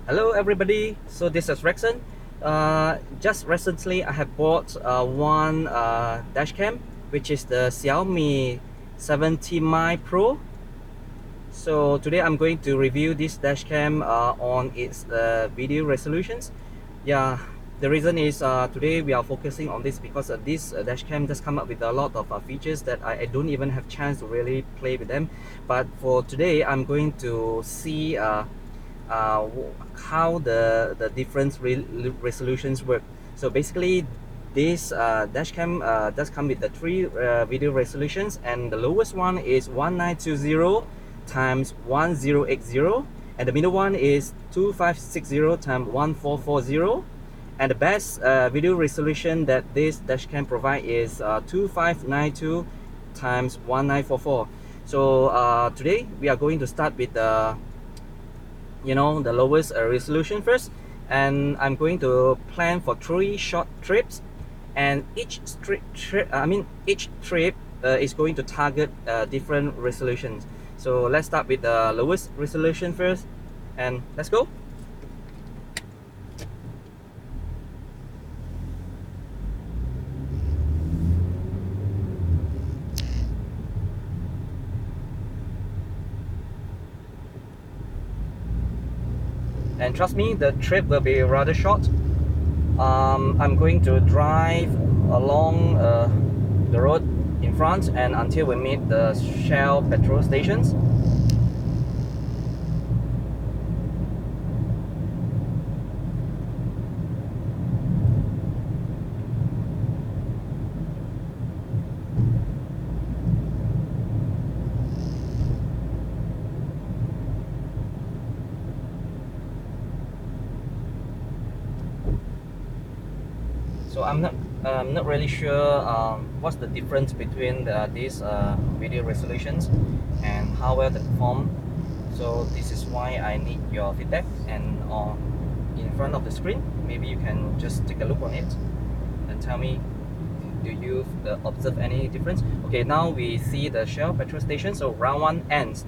Hello everybody, so this is Rexon. Just recently I have bought one dash cam, which is the Xiaomi 70Mi Pro. So today I'm going to review this dash cam on its video resolutions. Yeah, the reason is today we are focusing on this because this dash cam does come up with a lot of features that I don't even have chance to really play with them. But for today I'm going to see uh, how the different resolutions work. So basically this dash cam does come with the three video resolutions, and the lowest one is 1920 times 1080, and the middle one is 2560 times 1440, and the best video resolution that this dash cam provide is 2592 times 1944. So today we are going to start with the the lowest resolution first, and I'm going to plan for 3 short trips, and each trip is going to target different resolutions. So let's start with the lowest resolution first, and let's go. And trust me, the trip will be rather short. I'm going to drive along the road in front and until we meet the Shell petrol stations. So I'm not really sure what's the difference between these video resolutions and how well they perform. So this is why I need your feedback, and in front of the screen, maybe you can just take a look on it and tell me, do you observe any difference? Okay, now we see the Shell petrol station. So round one ends.